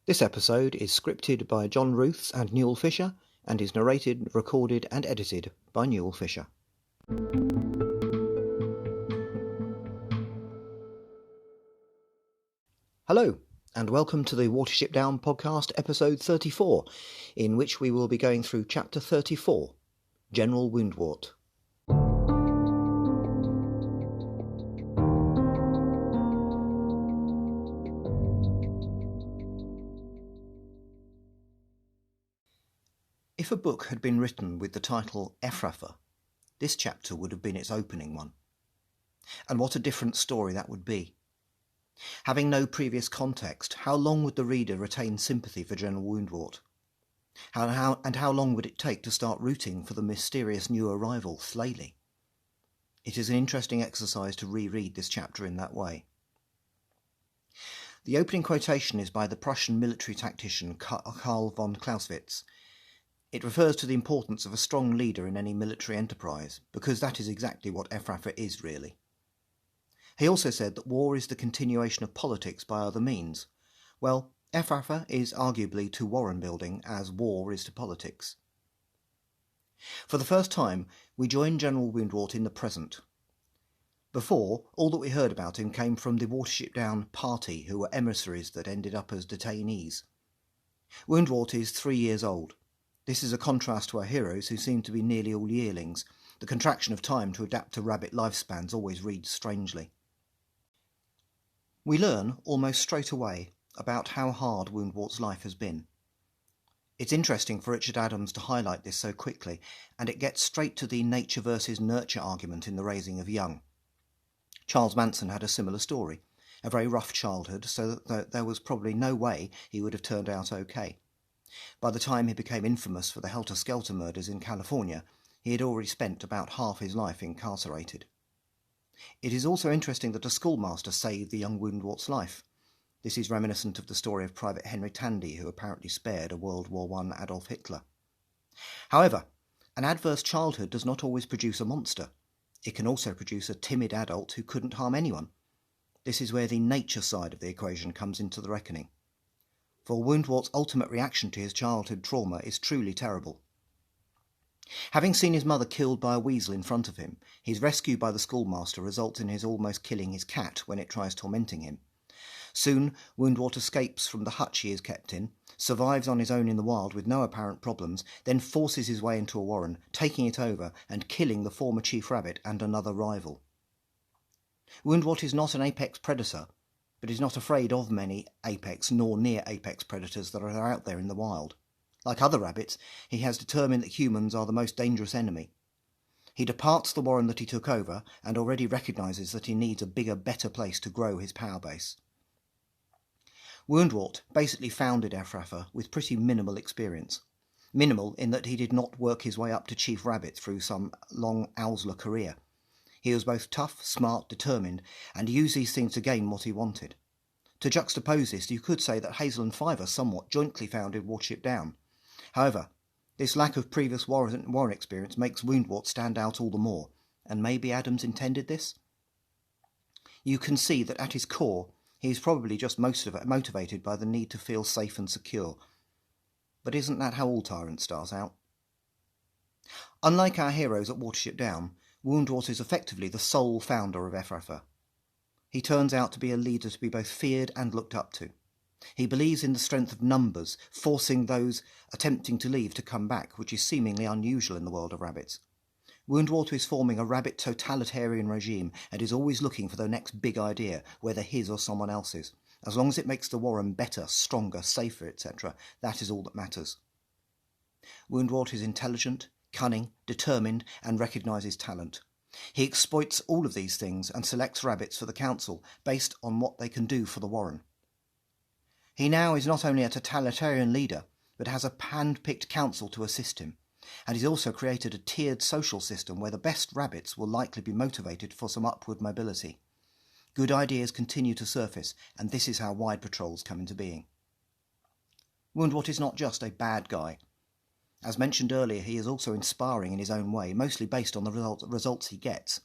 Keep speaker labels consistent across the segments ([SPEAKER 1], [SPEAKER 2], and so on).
[SPEAKER 1] This episode is scripted by John Ruths and Newell Fisher and is narrated, recorded and edited by Newell Fisher. Hello, and welcome to the Watership Down podcast episode 34, in which we will be going through chapter 34, General Woundwort. If a book had been written with the title Efrafa, this chapter would have been its opening one. And what a different story that would be. Having no previous context, how long would the reader retain sympathy for General Woundwort? How long would it take to start rooting for the mysterious new arrival, Thlayli? It is an interesting exercise to reread this chapter in that way. The opening quotation is by the Prussian military tactician Carl von Clausewitz. It refers to the importance of a strong leader in any military enterprise, because that is exactly what Efrafa is really. He also said that war is the continuation of politics by other means. Well, Efrafa is arguably to warren building as war is to politics. For the first time, we join General Woundwort in the present. Before, all that we heard about him came from the Watership Down party, who were emissaries that ended up as detainees. Woundwort is 3 years old. This is a contrast to our heroes, who seem to be nearly all yearlings. The contraction of time to adapt to rabbit lifespans always reads strangely. We learn, almost straight away, about how hard Woundwort's life has been. It's interesting for Richard Adams to highlight this so quickly, and it gets straight to the nature versus nurture argument in the raising of young. Charles Manson had a similar story, a very rough childhood, so that there was probably no way he would have turned out okay. By the time he became infamous for the helter-skelter murders in California, he had already spent about half his life incarcerated. It is also interesting that a schoolmaster saved the young Woundwort's life. This is reminiscent of the story of Private Henry Tandy, who apparently spared a World War I Adolf Hitler. However, an adverse childhood does not always produce a monster. It can also produce a timid adult who couldn't harm anyone. This is where the nature side of the equation comes into the reckoning. For Woundwort's ultimate reaction to his childhood trauma is truly terrible. Having seen his mother killed by a weasel in front of him, his rescue by the schoolmaster results in his almost killing his cat when it tries tormenting him. Soon, Woundwort escapes from the hutch he is kept in, survives on his own in the wild with no apparent problems, then forces his way into a warren, taking it over and killing the former chief rabbit and another rival. Woundwort is not an apex predator, but is not afraid of many apex nor near apex predators that are out there in the wild. Like other rabbits, he has determined that humans are the most dangerous enemy. He departs the warren that he took over and already recognises that he needs a bigger, better place to grow his power base. Woundwort basically founded Efrafa with pretty minimal experience. Minimal in that he did not work his way up to chief rabbit through some long Owsla career. He was both tough, smart, determined, and used these things to gain what he wanted. To juxtapose this, you could say that Hazel and Fiver somewhat jointly founded Watership Down. However, this lack of previous warren experience makes Woundwort stand out all the more, and maybe Adams intended this? You can see that at his core, he is probably just motivated by the need to feel safe and secure. But isn't that how all tyrants start out? Unlike our heroes at Watership Down, Woundwort is effectively the sole founder of Efrafa. He turns out to be a leader to be both feared and looked up to. He believes in the strength of numbers, forcing those attempting to leave to come back, which is seemingly unusual in the world of rabbits. Woundwort is forming a rabbit totalitarian regime and is always looking for the next big idea, whether his or someone else's. As long as it makes the warren better, stronger, safer, etc., that is all that matters. Woundwort is intelligent, cunning, determined, and recognises talent. He exploits all of these things and selects rabbits for the council based on what they can do for the warren. He now is not only a totalitarian leader, but has a hand-picked council to assist him, and he's also created a tiered social system where the best rabbits will likely be motivated for some upward mobility. Good ideas continue to surface, and this is how wide patrols come into being. Woundwort is not just a bad guy. As mentioned earlier, he is also inspiring in his own way, mostly based on the results he gets.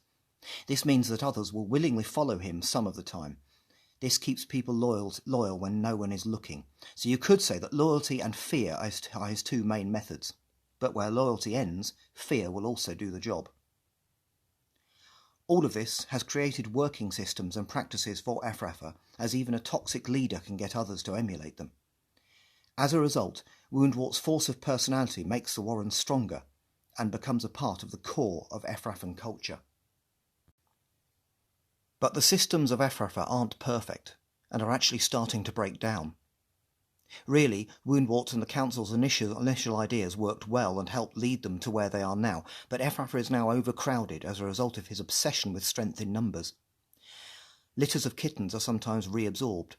[SPEAKER 1] This means that others will willingly follow him some of the time. This keeps people loyal when no one is looking. So you could say that loyalty and fear are his two main methods. But where loyalty ends, fear will also do the job. All of this has created working systems and practices for Efrafa, as even a toxic leader can get others to emulate them. As a result, Woundwort's force of personality makes the Warren stronger and becomes a part of the core of Efrafan culture. But the systems of Efrafa aren't perfect and are actually starting to break down. Really, Woundwort and the Council's initial ideas worked well and helped lead them to where they are now, but Efrafa is now overcrowded as a result of his obsession with strength in numbers. Litters of kittens are sometimes reabsorbed.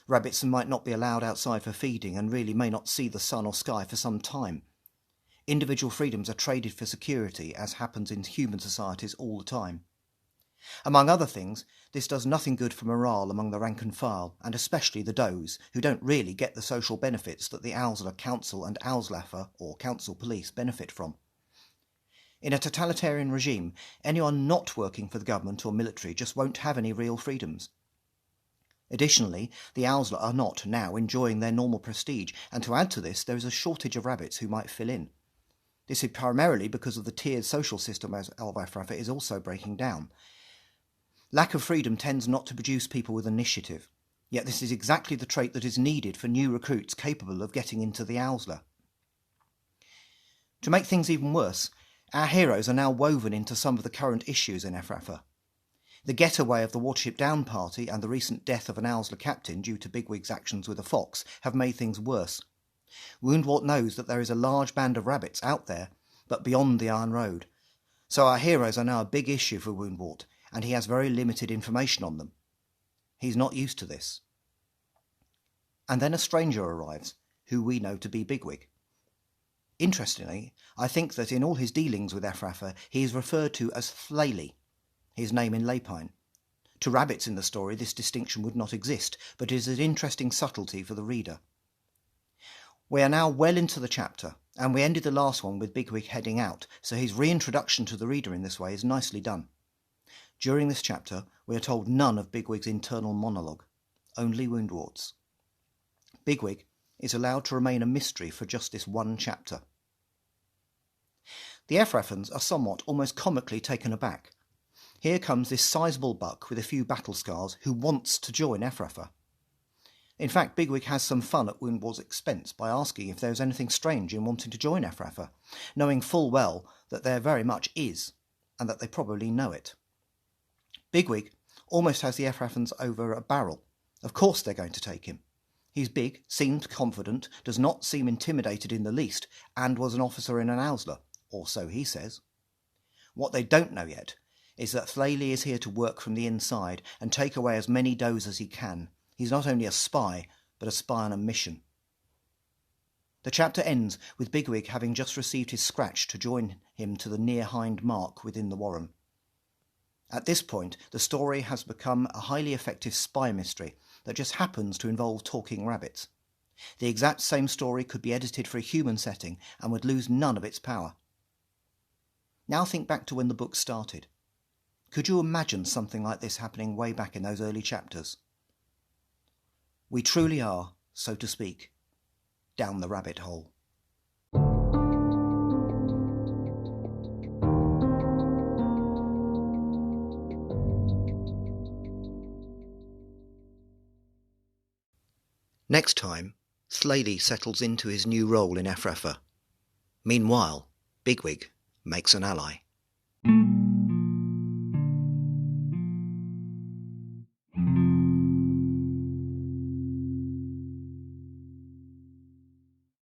[SPEAKER 1] Rabbits might not be allowed outside for feeding and really may not see the sun or sky for some time. Individual freedoms are traded for security, as happens in human societies all the time. Among other things, this does nothing good for morale among the rank and file, and especially the does, who don't really get the social benefits that the Owsla Council and Owslafa, or Council Police, benefit from. In a totalitarian regime, anyone not working for the government or military just won't have any real freedoms. Additionally, the Owsla are not now enjoying their normal prestige, and to add to this, there is a shortage of rabbits who might fill in. This is primarily because of the tiered social system of Efrafa is also breaking down. Lack of freedom tends not to produce people with initiative, yet this is exactly the trait that is needed for new recruits capable of getting into the Owsla. To make things even worse, our heroes are now woven into some of the current issues in Efrafa. The getaway of the Watership Down party and the recent death of an Owsla Captain due to Bigwig's actions with a fox have made things worse. Woundwort knows that there is a large band of rabbits out there, but beyond the Iron Road. So our heroes are now a big issue for Woundwort, and he has very limited information on them. He's not used to this. And then a stranger arrives, who we know to be Bigwig. Interestingly, I think that in all his dealings with Efrafa, he is referred to as Thlayli, his name in Lapine. To rabbits in the story, this distinction would not exist, but it is an interesting subtlety for the reader. We are now well into the chapter, and we ended the last one with Bigwig heading out, so his reintroduction to the reader in this way is nicely done. During this chapter, we are told none of Bigwig's internal monologue, only Woundwort's. Bigwig is allowed to remain a mystery for just this one chapter. The Efrafans are somewhat, almost comically taken aback. Here comes this sizable buck with a few battle scars who wants to join Efrafa. In fact, Bigwig has some fun at Woundwort's expense by asking if there is anything strange in wanting to join Efrafa, knowing full well that there very much is, and that they probably know it. Bigwig almost has the Efrafans over a barrel. Of course they're going to take him. He's big, seems confident, does not seem intimidated in the least, and was an officer in an Owsla, or so he says. What they don't know yet is that Thlayli is here to work from the inside and take away as many does as he can. He's not only a spy, but a spy on a mission. The chapter ends with Bigwig having just received his scratch to join him to the Near Hind Mark within the Warren. At this point, the story has become a highly effective spy mystery that just happens to involve talking rabbits. The exact same story could be edited for a human setting and would lose none of its power. Now think back to when the book started. Could you imagine something like this happening way back in those early chapters? We truly are, so to speak, down the rabbit hole. Next time, Thlayli settles into his new role in Efrafa. Meanwhile, Bigwig makes an ally.